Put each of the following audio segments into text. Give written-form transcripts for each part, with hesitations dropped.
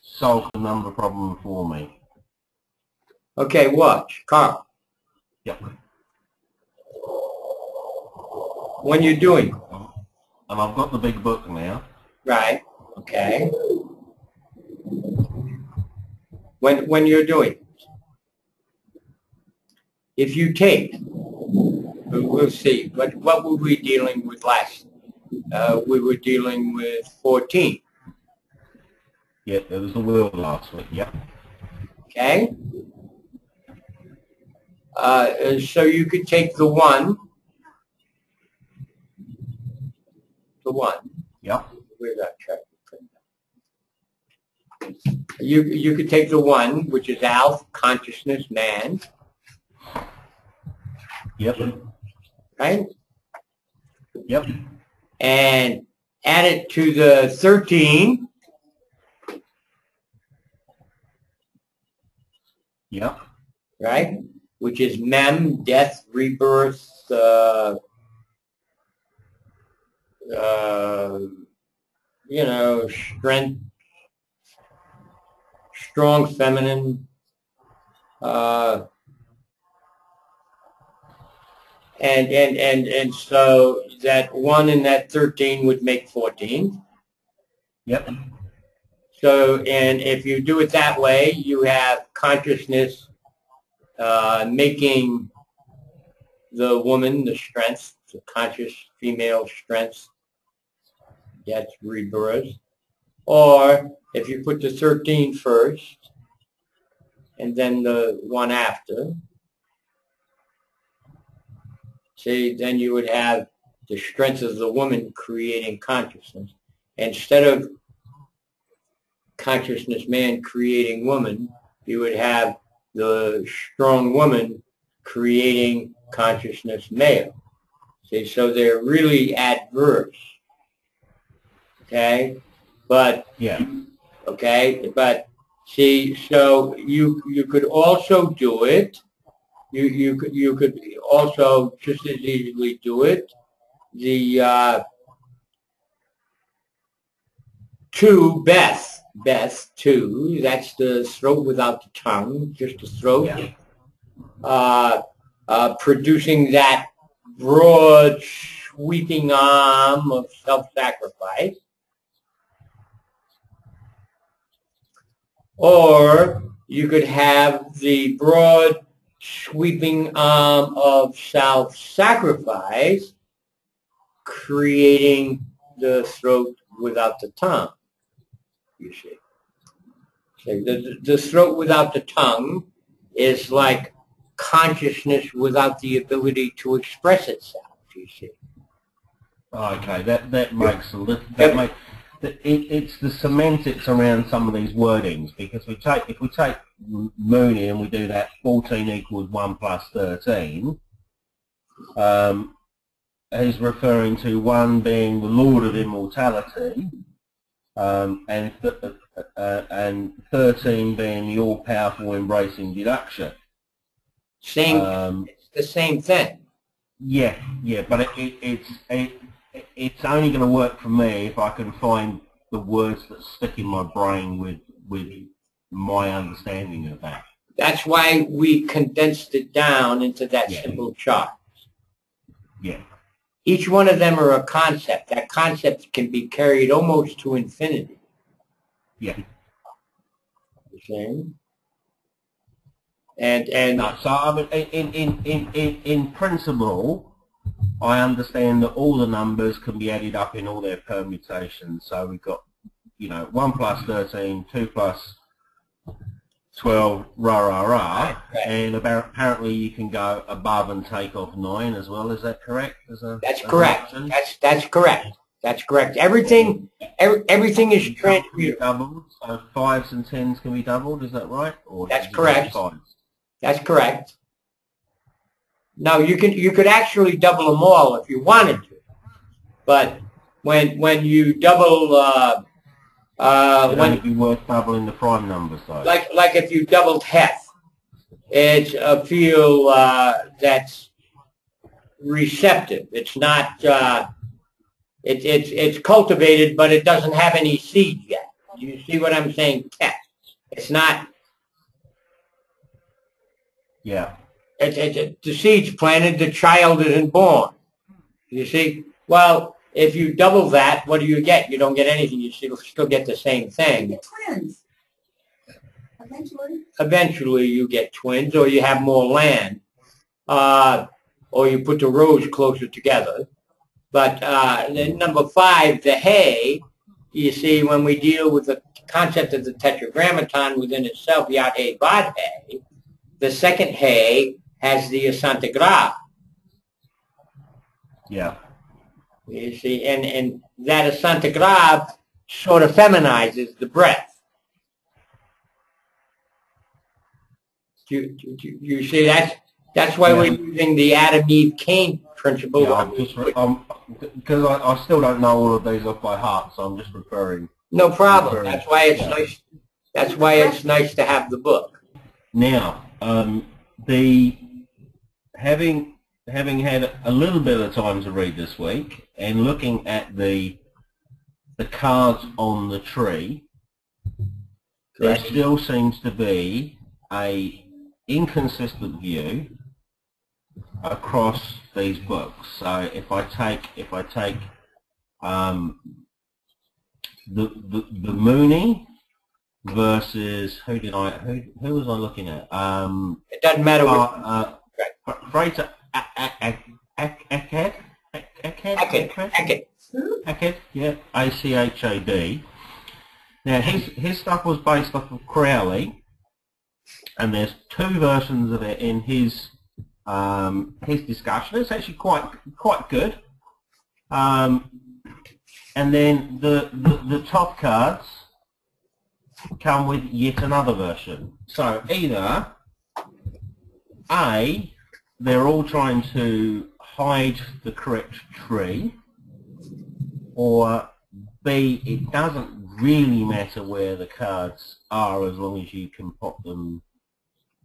solve the number problem for me. Okay, watch, Carl. Yep. When you're doing. And I've got the big book now. Right. Okay. When you're doing. If you take, we'll see, but what were we dealing with last? We were dealing with 14. Yeah, there was the wheel last week, yep. Okay. So you could take the 1. The 1. Yep. Where's that check? You could take the 1, which is Alf, consciousness, man. Yep. Right? Yep. And add it to the 13. Yep. Right? Which is mem, death, rebirth, strength, strong feminine, and so that 1 and that 13 would make 14. Yep. So, and if you do it that way, you have consciousness making the woman the strength, the conscious female strength, that's rebirth. Or if you put the 13 first and then the 1 after, see, then you would have the strength of the woman creating consciousness. Instead of consciousness man creating woman, you would have the strong woman creating consciousness male. See, so they're really adverse. Okay? But, yeah. Okay? But, see, so you could also do it. You could also just as easily do it. The 2, Beth, 2, that's the throat without the tongue, just the throat. Yeah. Producing that broad, sweeping arm of self-sacrifice. Or you could have the broad, sweeping arm of self-sacrifice creating the throat without the tongue, you see. So the throat without the tongue is like consciousness without the ability to express itself, you see. Okay, that makes a little, it's the semantics around some of these wordings, because if we take Mooney and we do that 14 equals 1 plus 13, he's referring to 1 being the Lord of Immortality, and 13 being the all-powerful embracing deduction. It's the same thing. Yeah, but it's only going to work for me if I can find the words that stick in my brain with my understanding of that. That's why we condensed it down into that simple chart. Yeah. Each one of them are a concept. That concept can be carried almost to infinity. Yeah. You see? And no, so I mean, in principle, I understand that all the numbers can be added up in all their permutations. So we've got, 1 plus 13, 2 plus 12, right. And apparently you can go above and take off 9 as well. Is that correct? That's correct. That's correct. That's correct. Everything is transmutable. So 5s and 10s can be doubled. Is that right? Or that's correct. That's correct. No, you could actually double them all if you wanted to, but when you double, it'd only be worth doubling the prime numbers, though. Like if you doubled Heth, it's a field that's receptive. It's not. It's cultivated, but it doesn't have any seed yet. You see what I'm saying? Test. It's not. Yeah. The seed's planted, the child isn't born. You see? Well, if you double that, what do you get? You don't get anything. You still get the same thing. You get twins. Eventually. Eventually you get twins, or you have more land. Or you put the rows closer together. But then number 5, the hay, you see, when we deal with the concept of the tetragrammaton within itself, yad hay, vad hay, the second hay has the asantagraph. Yeah. You see, and that asantagraph sort of feminizes the breath. You see, that's why we're using the Adam, Eve, Cain principle. Yeah, because I still don't know all of these off by heart, so I'm just referring. No problem. That's why it's nice. That's why it's nice to have the book. Now, having had a little bit of time to read this week and looking at the cards on the tree, there still seems to be a inconsistent view across these books. So if I take the Mooney versus who was I looking at? It doesn't matter what. Fraser Achad, yeah, Achad. Now his stuff was based off of Crowley, and there's 2 versions of it in his discussion. It's actually quite good. And then the top cards come with yet another version. So either A, they're all trying to hide the correct tree, or B, it doesn't really matter where the cards are as long as you can put them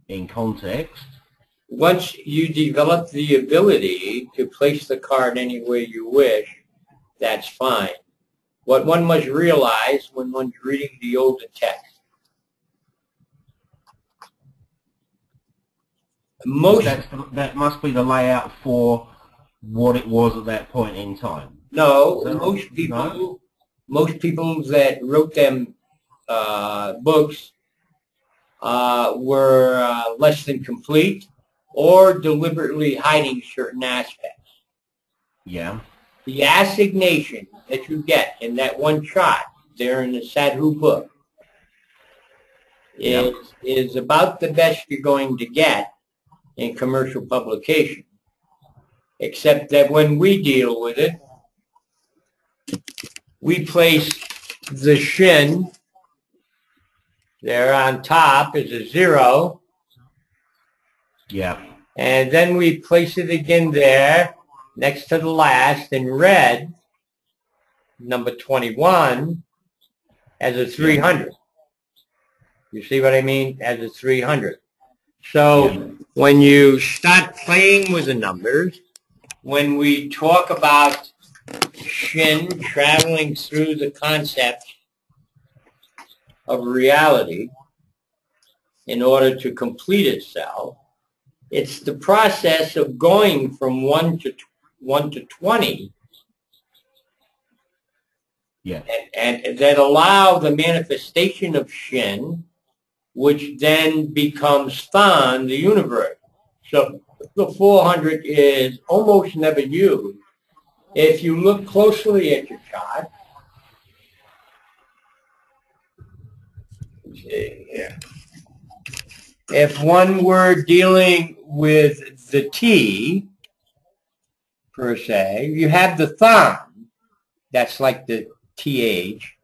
in context. Once you develop the ability to place the card anywhere you wish, that's fine. What one must realize when one's reading the older text, that must be the layout for what it was at that point in time. No, most people that wrote them books were less than complete or deliberately hiding certain aspects. Yeah. The assignation that you get in that one shot there in the Sadhu book is about the best you're going to get in commercial publication, except that when we deal with it, we place the shin there on top is a 0. Yeah. And then we place it again there next to the last in red, number 21, as a 300. You see what I mean? As a 300. So when you start playing with the numbers, when we talk about Shin traveling through the concept of reality in order to complete itself, it's the process of going from 1 to 20, and that allow the manifestation of Shin, which then becomes Than, the universe. So the 400 is almost never used. If you look closely at your chart, if one were dealing with the T, per se, you have the Than, that's like the TH,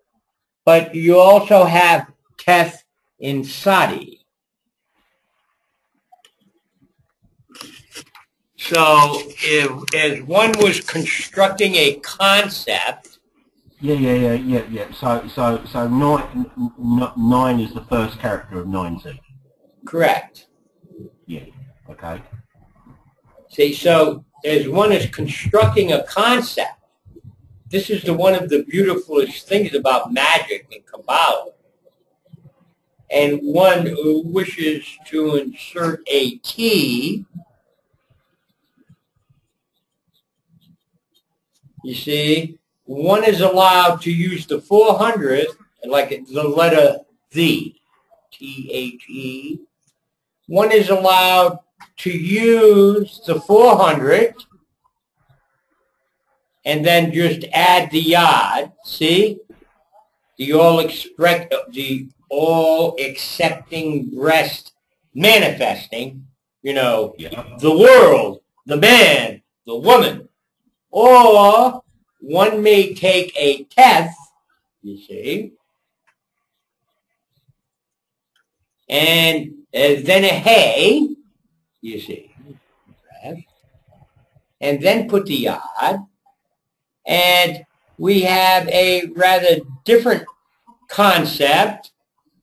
but you also have Teth in Sadi. So if one was constructing a concept. Yeah. So 9 is the first character of 90. Correct. Yeah. Okay. See, so as one is constructing a concept, this is one of the beautifulest things about magic and Kabbalah. And one who wishes to insert a T, you see, one is allowed to use the 400th, like the letter Z, T-H-E. One is allowed to use the 400 and then just add the yod. See? The all accepting breast manifesting, you know, the world, the man, the woman. Or one may take a teth, you see, and then a hey, you see, and then put the yod, and we have a rather different concept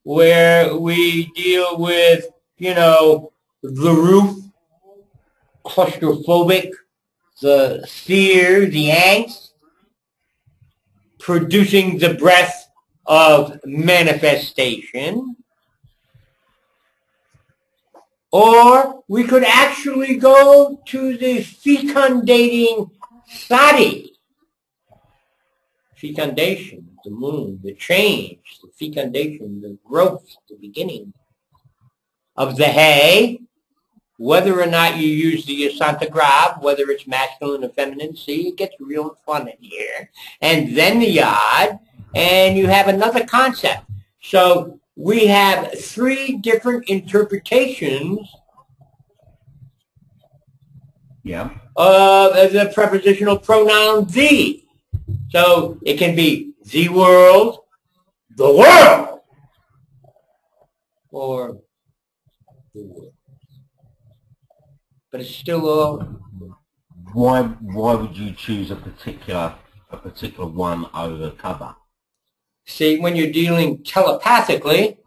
where we deal with, you know, the roof, claustrophobic, the fear, the angst, producing the breath of manifestation. Or we could actually go to the fecundating sati. Fecundation, the moon, the change, the fecundation, the growth, the beginning of the hay, whether or not you use the Santagrab, whether it's masculine or feminine. See, it gets real fun in here. And then the yod, and you have another concept. So we have three different interpretations of the prepositional pronoun the. So it can be the world, or the world. But it's still all. Why would you choose a particular one over cover? See, when you're dealing telepathically,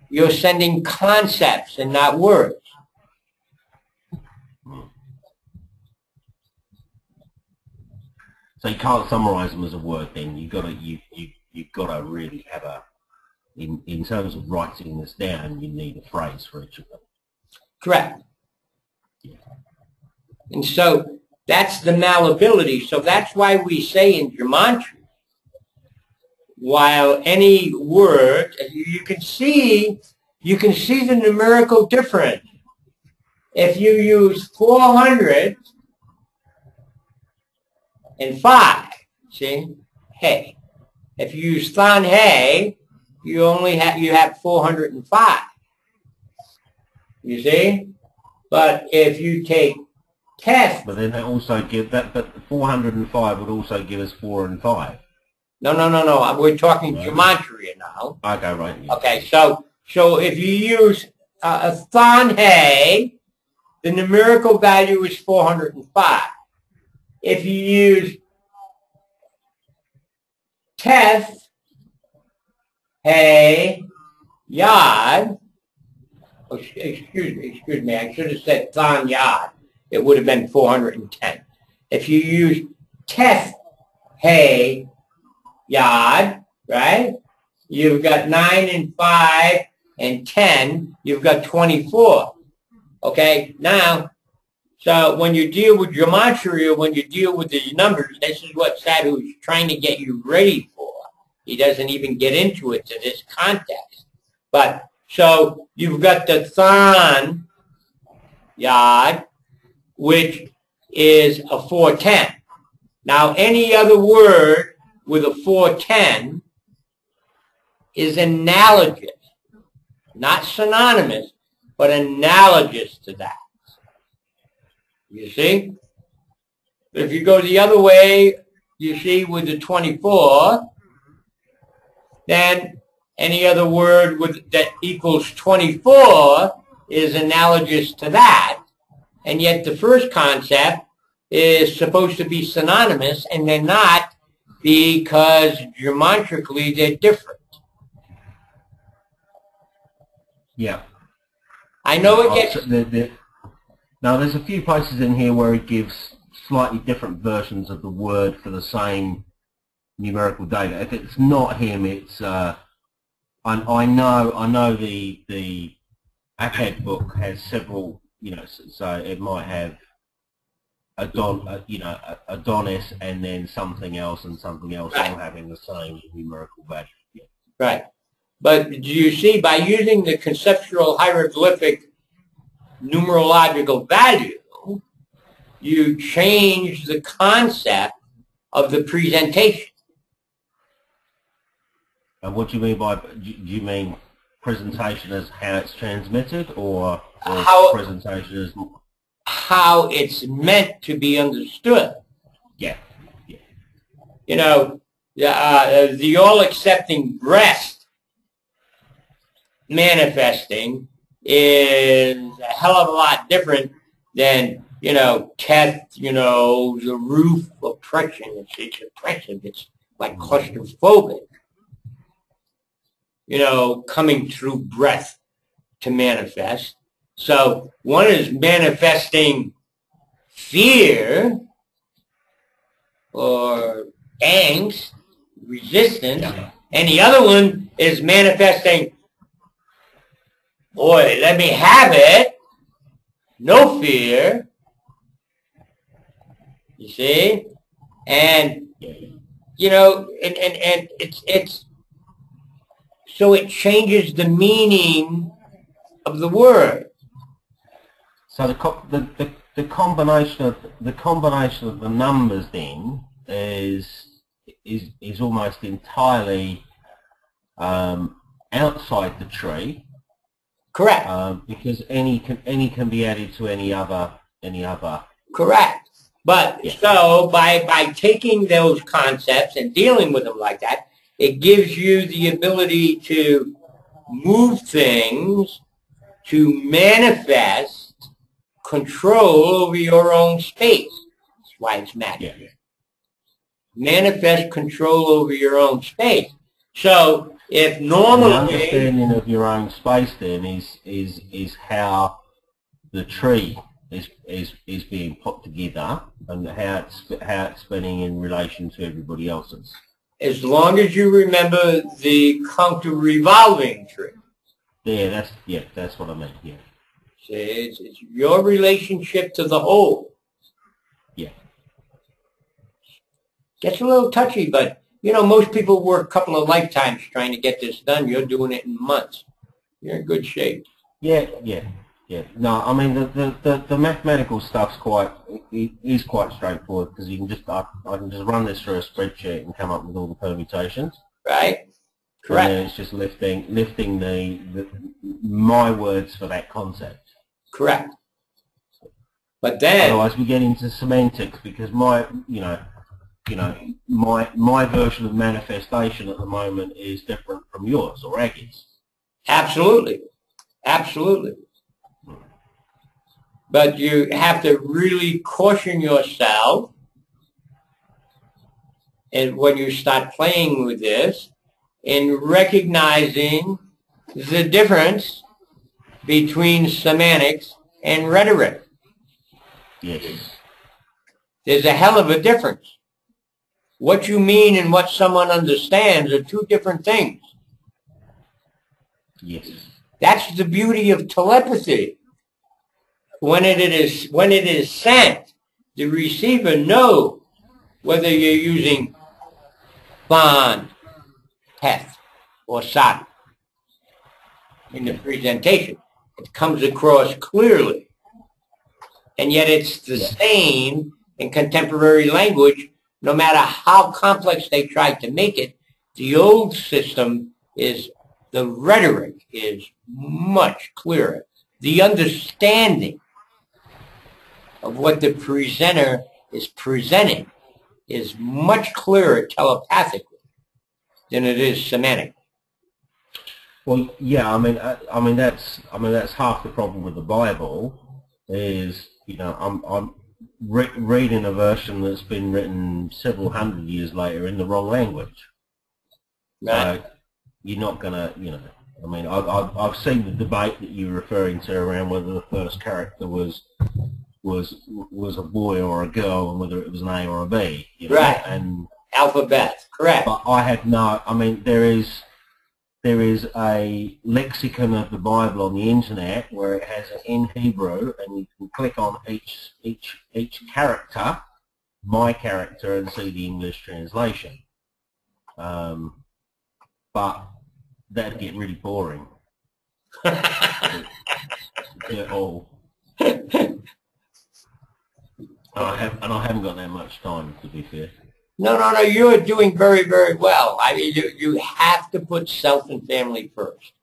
you're sending concepts and not words. So you can't summarize them as a word. Then you've got to really have a. In terms of writing this down, you need a phrase for each of them. Correct. Yeah. And so that's the malleability. So that's why we say in Gematria, while any word, you can see the numerical difference. If you use 405, see, hey. If you use than hey, you have 405. You see? But if you take test. But then they also give that, but 405 would also give us 4 and 5. No. We're talking Gematria now. Okay, right. Yeah. Okay, so if you use a than hey, the numerical value is 405. If you use teth, hey, yod, excuse me, I should have said than yod. It would have been 410. If you use teth, hey, yod, right? You've got 9 and 5 and 10. You've got 24. Okay, now, so when you deal with Gematria, when you deal with the numbers, this is what Sadhu is trying to get you ready for. He doesn't even get into it to this context. But, so you've got the than yod, which is a 410. Now, any other word with a 410 is analogous, not synonymous, but analogous to that. You see? If you go the other way, you see, with the 24, then any other word that equals 24 is analogous to that. And yet the first concept is supposed to be synonymous, and they're not, because geometrically they're different. Yeah. I know it gets... Now, there's a few places in here where it gives slightly different versions of the word for the same numerical data. If it's not him, it's I know the ACAD book has several, you know, so it might have Adonis and then something else and something else, all having the same numerical value. Yeah. Right. But do you see, by using the conceptual hieroglyphic numerological value, you change the concept of the presentation. And what do you mean by, do you mean presentation as how it's transmitted, or presentation as how it's meant to be understood? Yeah. Yeah. You know, the all-accepting breast manifesting is a hell of a lot different than, you know, Teth, you know, the roof oppression. It's oppressive. It's like claustrophobic. You know, coming through breath to manifest. So one is manifesting fear or angst, resistance, and the other one is manifesting, boy, let me have it, no fear, you see? And, you know, and it's so it changes the meaning of the word. So the combination of the numbers then is almost entirely outside the tree. Correct. Because any can be added to any other. Correct. But so by taking those concepts and dealing with them like that, it gives you the ability to move things, to manifest control over your own space. That's why it's magic. Yeah. Manifest control over your own space. So if normally... The understanding of your own space then is how the tree is being put together and how it's spinning in relation to everybody else's. As long as you remember the counter-revolving tree. Yeah, that's what I meant. Yeah. See, it's your relationship to the whole. Yeah. Gets a little touchy, but you know, most people work a couple of lifetimes trying to get this done. You're doing it in months. You're in good shape. Yeah. No, I mean the mathematical stuff's quite straightforward, because you can just I can just run this through a spreadsheet and come up with all the permutations. Right. Correct. And then it's just lifting my words for that concept. Correct. But then otherwise we get into semantics, because my version of manifestation at the moment is different from yours or Aggie's. Absolutely. Absolutely. But you have to really caution yourself, and when you start playing with this, in recognizing the difference between semantics and rhetoric. Yes. There's a hell of a difference. What you mean and what someone understands are two different things. Yes. That's the beauty of telepathy. When it is sent, the receiver knows whether you're using bond, Heth, or Sat in the presentation. It comes across clearly. And yet it's the same in contemporary language, no matter how complex they try to make it. The old system is, the rhetoric is much clearer. The understanding of what the presenter is presenting is much clearer telepathically than it is semantic. Well, yeah, I mean that's half the problem with the Bible. Is, you know, I'm reading a version that's been written several hundred years later in the wrong language. Right. So you're not gonna, you know. I mean, I've seen the debate that you're referring to around whether the first character was was a boy or a girl and whether it was an A or a B. You know? Right. And Alphabet, correct. but I had no. I mean, there is a lexicon of the Bible on the internet where it has it in Hebrew, and you can click on each character, my character, and see the English translation. But that'd get really boring. At all. And I haven't got that much time, to be fair. No, you're doing very, very well. I mean, you have to put self and family first.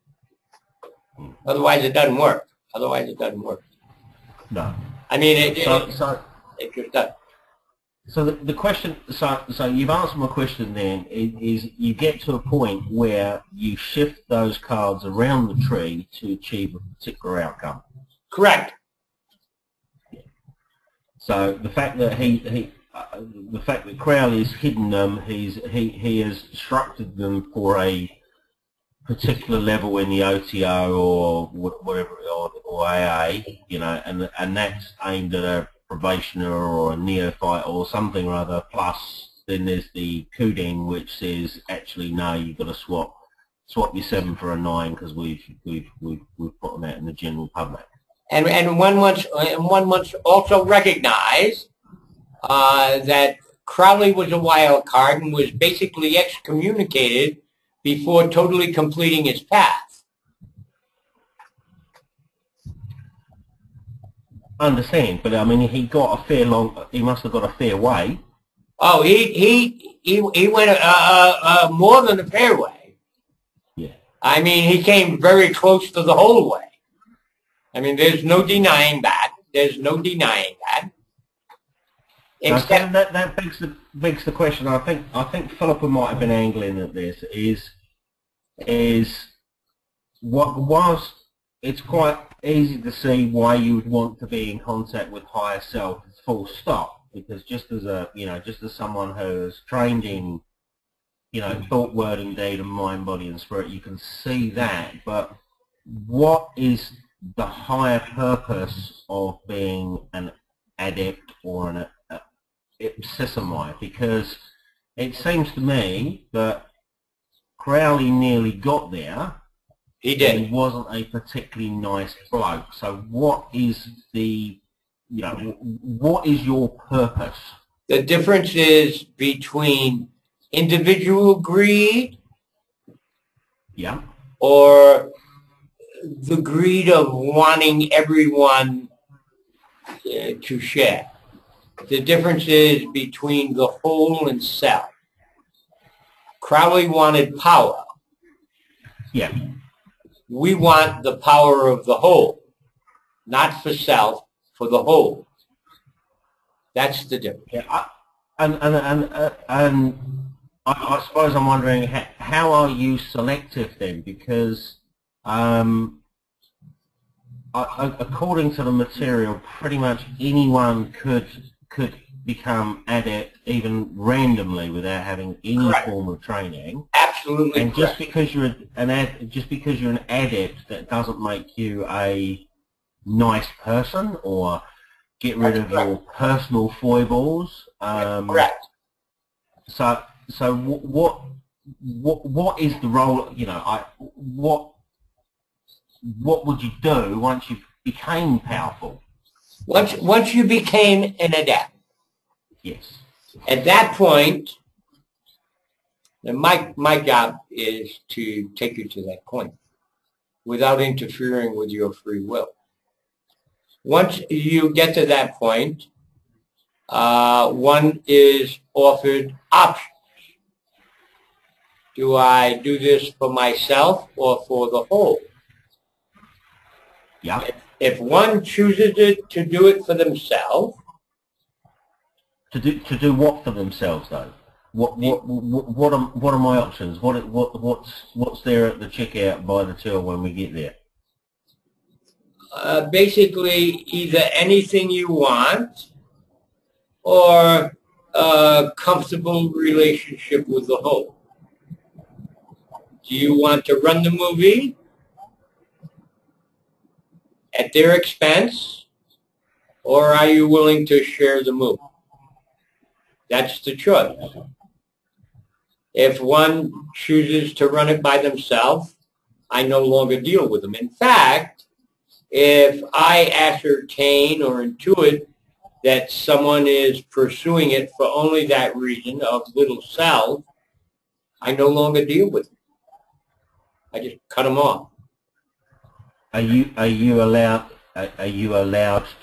Otherwise, it doesn't work. No. I mean, it just doesn't. So the question, so you've answered my question then, is you get to a point where you shift those cards around the tree to achieve a particular outcome. Correct. So the fact that the fact that Crowley's hidden them, he has structured them for a particular level in the OTO or whatever or AA, you know, and that's aimed at a probationer or a neophyte or something or other. Plus, then there's the Cougina, which says actually no, you've got to swap your 7 for a 9 because we've put them out in the general public. And one must also recognize that Crowley was a wild card and was basically excommunicated before totally completing his path. I understand, but I mean, he must have got a fair way. Oh, he went more than a fair way. Yeah. I mean, he came very close to the whole way. I mean, there's no denying that. Except that begs the question. I think Philippa might have been angling at this. Whilst it's quite easy to see why you would want to be in contact with higher self, full stop. Because just as someone who is trained in, thought, word, and deed, and mind, body, and spirit, you can see that. But what is the higher purpose of being an adept or an ipsissimi? Because it seems to me that Crowley nearly got there. He did. He wasn't a particularly nice bloke. So what is what is your purpose? The difference is between individual greed, yeah, or the greed of wanting everyone to share. The difference is between the whole and self. Crowley wanted power. Yeah. We want the power of the whole, not for self, for the whole. That's the difference. Yeah. And I suppose I'm wondering how are you selective then? Because according to the material, pretty much anyone could become adept even randomly without having any Correct. form of training. Absolutely. And correct. just because you're an adept, that doesn't make you a nice person or get rid of your personal foibles. Correct. So what is the role? What would you do once you became powerful? Once you became an adept. Yes. At that point, and my job is to take you to that point without interfering with your free will. Once you get to that point, one is offered options. Do I do this for myself or for the whole? Yeah. If one chooses to do it for themselves. To do what for themselves though? What are my options? What's there at the checkout by the till when we get there? Basically, either anything you want or a comfortable relationship with the whole. Do you want to run the movie at their expense, or are you willing to share the move? That's the choice. If one chooses to run it by themselves, I no longer deal with them. In fact, if I ascertain or intuit that someone is pursuing it for only that reason of little self, I no longer deal with them. I just cut them off. Are you allowed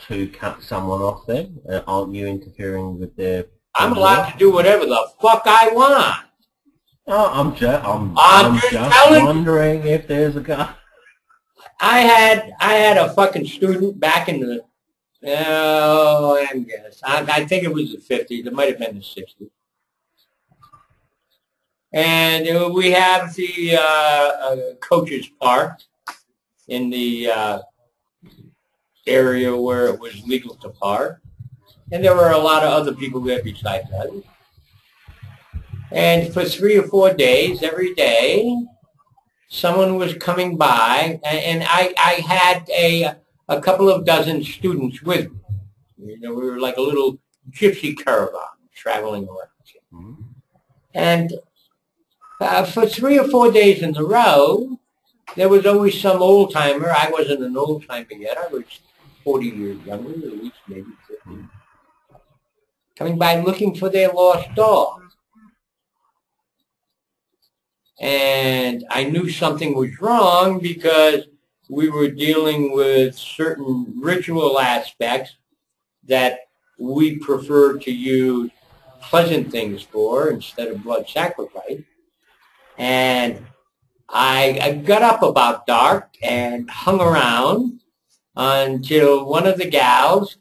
to cut someone off then? Aren't you interfering with their? I'm allowed to do whatever the fuck I want. Oh, I'm just wondering if there's a guy. I had a fucking student back in the I think it was the 50s. It might have been the 60s. And we have the coaches park in the area where it was legal to park. And there were a lot of other people there besides us. And for 3 or 4 days, every day, someone was coming by, and I had a couple of dozen students with me. You know, we were like a little gypsy caravan traveling around. Mm-hmm. And for 3 or 4 days in a row, there was always some old-timer. I wasn't an old-timer yet. I was 40 years younger, at least maybe 50. Coming by looking for their lost dog. And I knew something was wrong because we were dealing with certain ritual aspects that we prefer to use pleasant things for instead of blood sacrifice. And I got up about dark and hung around until one of the gals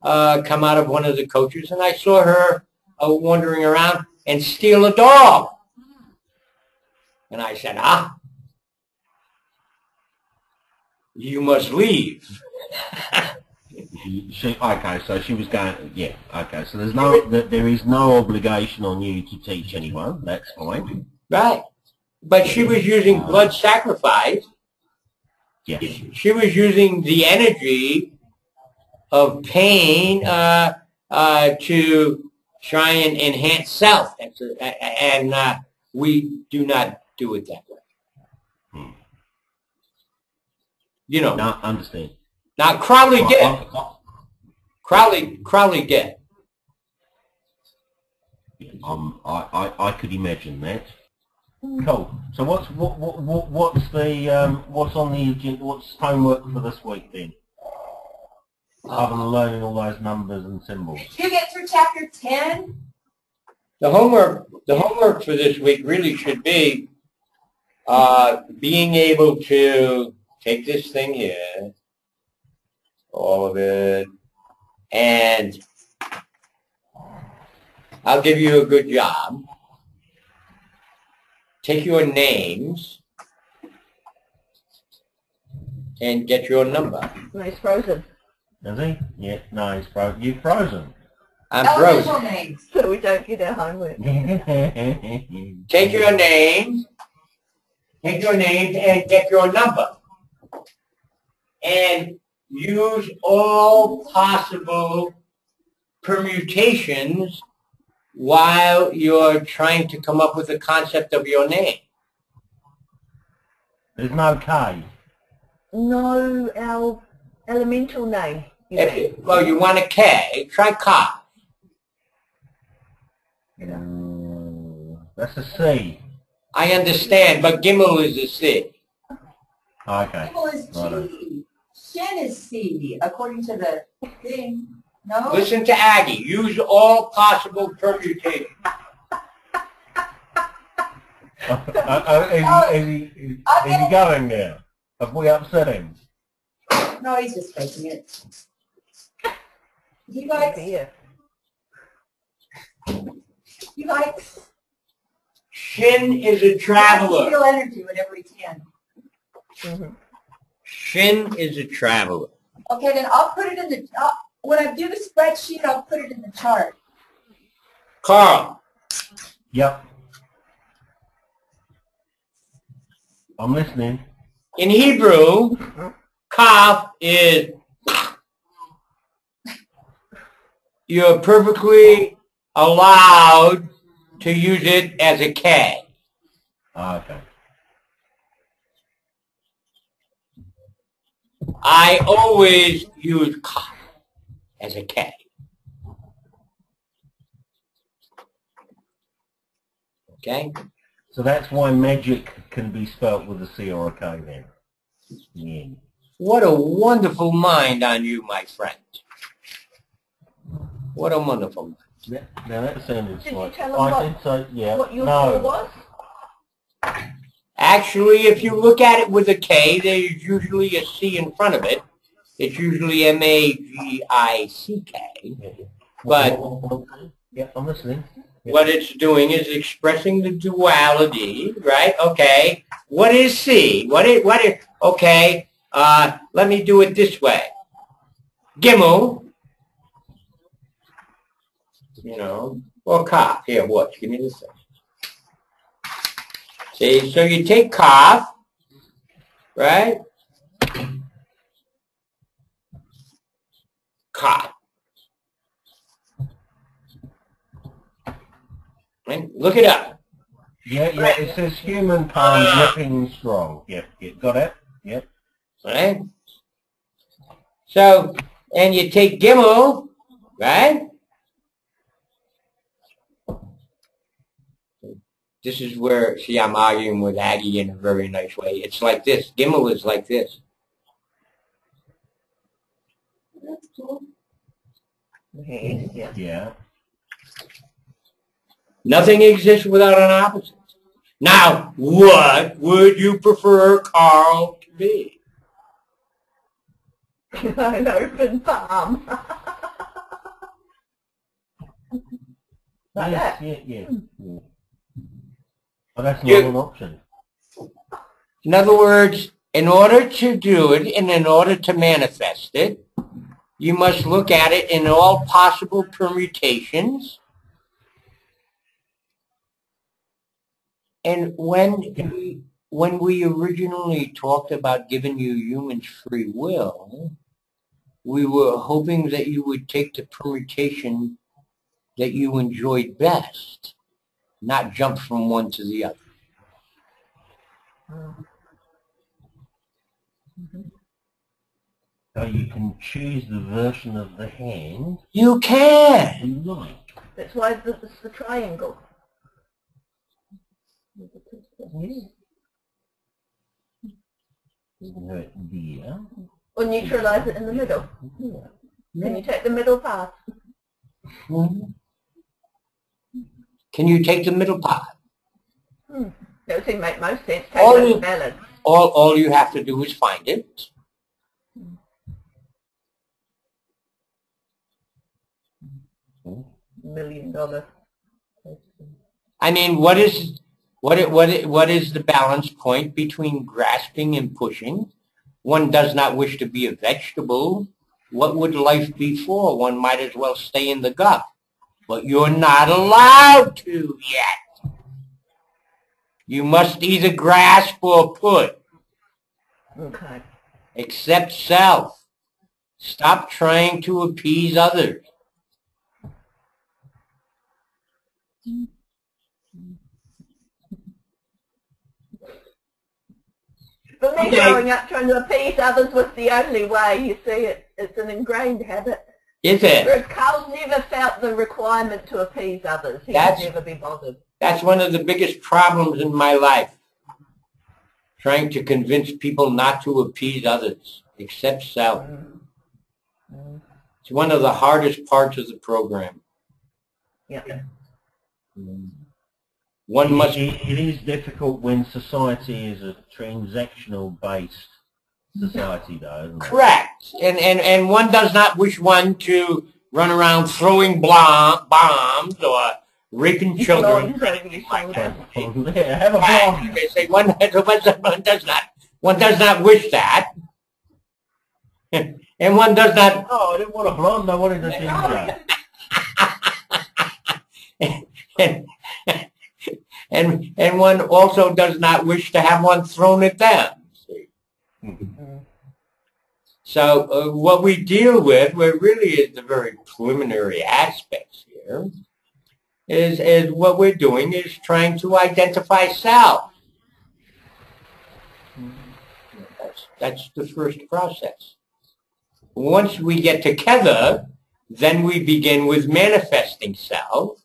come out of one of the coaches, and I saw her wandering around and steal a dog. And I said, you must leave. Okay, so she was going, yeah, okay, so there is no obligation on you to teach anyone, that's fine. Right. But she was using blood sacrifice. Yeah. She was using the energy of pain to try and enhance self. And we do not do it that way. You know. No, understand. Now Crowley did. Crowley did. I could imagine that. Cool. So what's on the agenda? What's homework for this week then? Other than learning all those numbers and symbols. Did you get through chapter 10? The homework for this week really should be being able to take this thing here, all of it, and I'll give you a good job. Take your names and get your number. No, he's frozen. Is he? Yeah, no, he's frozen. You're frozen. I'm frozen. Names. So we don't get our homework. Take your names and get your number. And use all possible permutations while you're trying to come up with the concept of your name. There's no K. No, our elemental name. Well, you want a K, try Ka. That's a C. I understand, but Gimel is a C. Okay. Gimel is G. Shin is C, according to the thing. No? Listen to Aggie. Use all possible permutations. Is he going now? Have we upset him? No, he's just faking it. You guys. Shin is a traveler. Feel energy whenever he can. Mm-hmm. Shin is a traveler. Okay, then I'll put it in the... when I do the spreadsheet, I'll put it in the chart. Carl. Yep. I'm listening. In Hebrew, Kaf is... you're perfectly allowed to use it as a K. Okay. I always use K as a K. Okay? So that's why magic can be spelt with a C or a K then. Yeah. What a wonderful mind on you, my friend. What a wonderful mind. Yeah, now that sounded Did you like... tell them I think so, yeah. what your score was? Actually, if you look at it with a K, there's usually a C in front of it. It's usually M-A-G-I-C-K. But yeah, I'm listening. Yeah. what it's doing is expressing the duality, right? Okay. What is C? Okay. Let me do it this way. Gimel. You know, or Kaf. Here, watch. Give me this thing. See, so you take Kaf, right? Kaf. Right? Look it up. Yeah, it says human palm gripping strong. Yep, got it? Yep. Right? So, and you take Gimel, right? This is where, see, I'm arguing with Aggie in a very nice way. It's like this. Gimel is like this. That's cool. Yeah. Nothing exists without an opposite. Now, what would you prefer Carl to be? An open palm. Like that. Yeah. But that's not an option. In other words, in order to do it and in order to manifest it, you must look at it in all possible permutations. And when we originally talked about giving you humans free will, we were hoping that you would take the permutation that you enjoyed best, not jump from one to the other. So you can choose the version of the hand You can. you like. That's why it's the triangle. Right there. Or neutralize it in the middle. Can you take the middle path? Can you take the middle path? That would seem to make most sense. Take All out you- the balance. All you have to do is find it. $1 million. I mean, what is the balance point between grasping and pushing? One does not wish to be a vegetable. What would life be for? One might as well stay in the gut. But you're not allowed to yet. You must either grasp or push. Okay. Accept self. Stop trying to appease others. For me, growing up, trying to appease others was the only way. You see, it's an ingrained habit. Is it? Whereas Carl's never felt the requirement to appease others. He would never be bothered. That's one of the biggest problems in my life. Trying to convince people not to appease others, accept self. It's one of the hardest parts of the program. Yeah. One must... It is difficult when society is a transactional-based society, though, isn't it? Correct. And one does not wish one to run around throwing bombs or raping children. Yeah, have a bomb. They say one does not wish that. And one does not... Oh, I didn't want a blonde, I wanted a ginger. And one also does not wish to have one thrown at them. So what we deal with, we're really at the very preliminary aspects here, is what we're doing is trying to identify self. That's the first process. Once we get together, then we begin with manifesting self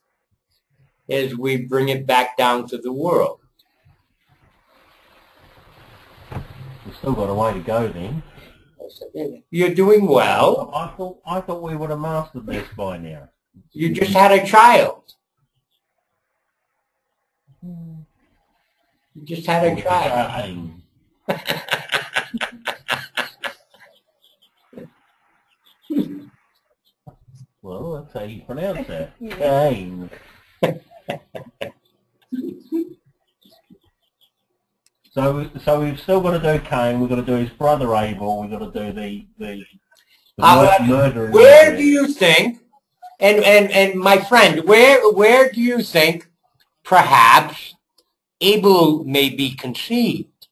as we bring it back down to the world. We've still got a way to go then. You're doing well. I thought we would have mastered this by now. You just had a child. You just had a child. Well, that's how you pronounce that. Cain. So we've still got to do Cain. We've got to do his brother Abel. We've got to do the murder. Where do you think? And my friend, where do you think perhaps Abel may be conceived?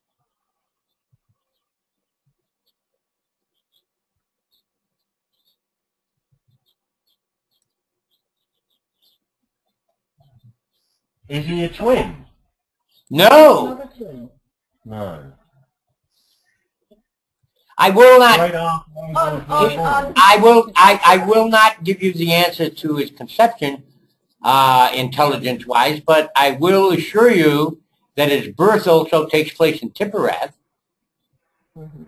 Is he a twin? No. Not a twin. No. I will not. I will not give you the answer to his conception, intelligence-wise, but I will assure you that his birth also takes place in Tippereth. Mm-hmm.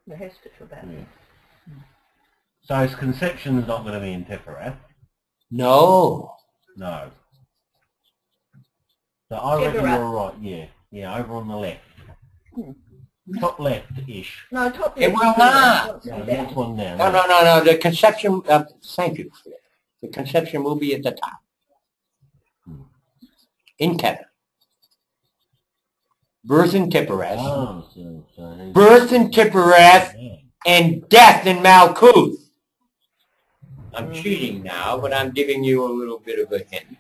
The history for that. Yeah. So his conception is not going to be in Tippereth? No. No. So I reckon you're right, yeah. Yeah, over on the left. Top left-ish. No, top left. It will not. No, next one down. No. The conception, thank you. The conception will be at the top. In Kevin. Birth in Tippereth. Oh, Birth in Tippereth and death in Malkuth. I'm cheating now, but I'm giving you a little bit of a hint.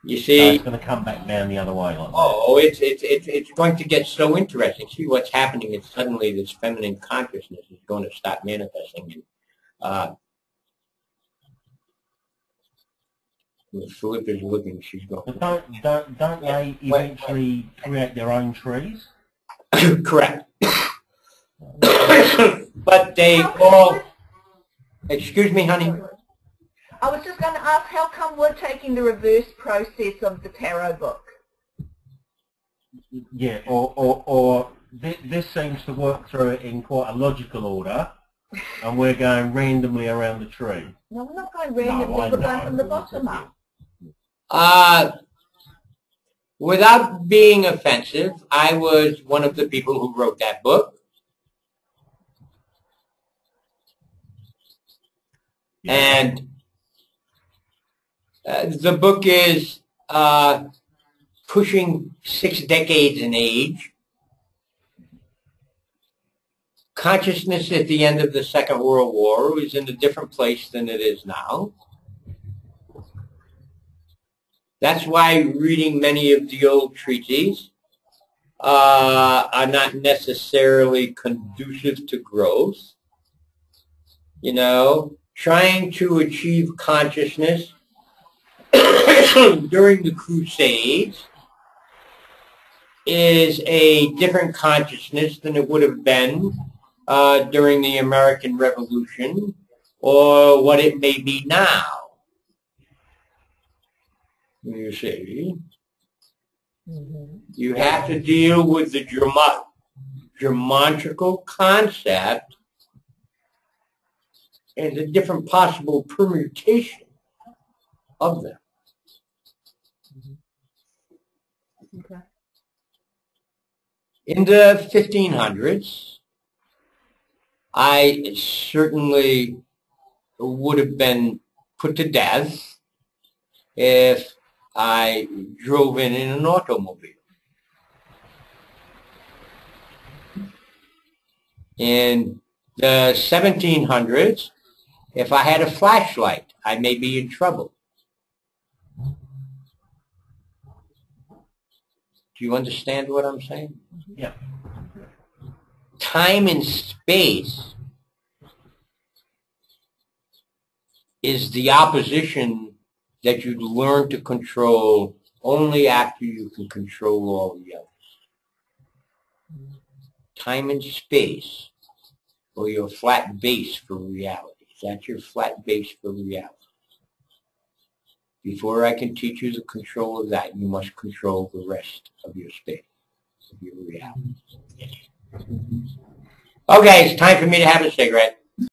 You see, so it's going to come back down the other way like that. It's going to get so interesting. See what's happening is suddenly this feminine consciousness is going to start manifesting. And Philip is looking. She's going. But don't they eventually create their own trees? Correct. But they all. Excuse me, honey. I was just going to ask, how come we're taking the reverse process of the tarot book? Yeah, or this seems to work through it in quite a logical order, and we're going randomly around the tree. No, we're not going randomly, we're going from the bottom up. Without being offensive, I was one of the people who wrote that book. Yeah. And the book is pushing 6 decades in age. Consciousness at the end of the Second World War was in a different place than it is now. That's why reading many of the old treatises are not necessarily conducive to growth. You know, trying to achieve consciousness during the Crusades is a different consciousness than it would have been during the American Revolution or what it may be now. You see, you have to deal with the geometrical concept and the different possible permutation of them. Okay. In the 1500s, I certainly would have been put to death if I drove in an automobile. In the 1700s, if I had a flashlight, I may be in trouble. Do you understand what I'm saying? Yeah. time and space is the opposition that you learn to control only after you can control all the others. Time and space, or your flat base for reality. That's your flat base for reality. Before I can teach you the control of that, you must control the rest of your space, of your reality. Okay, it's time for me to have a cigarette.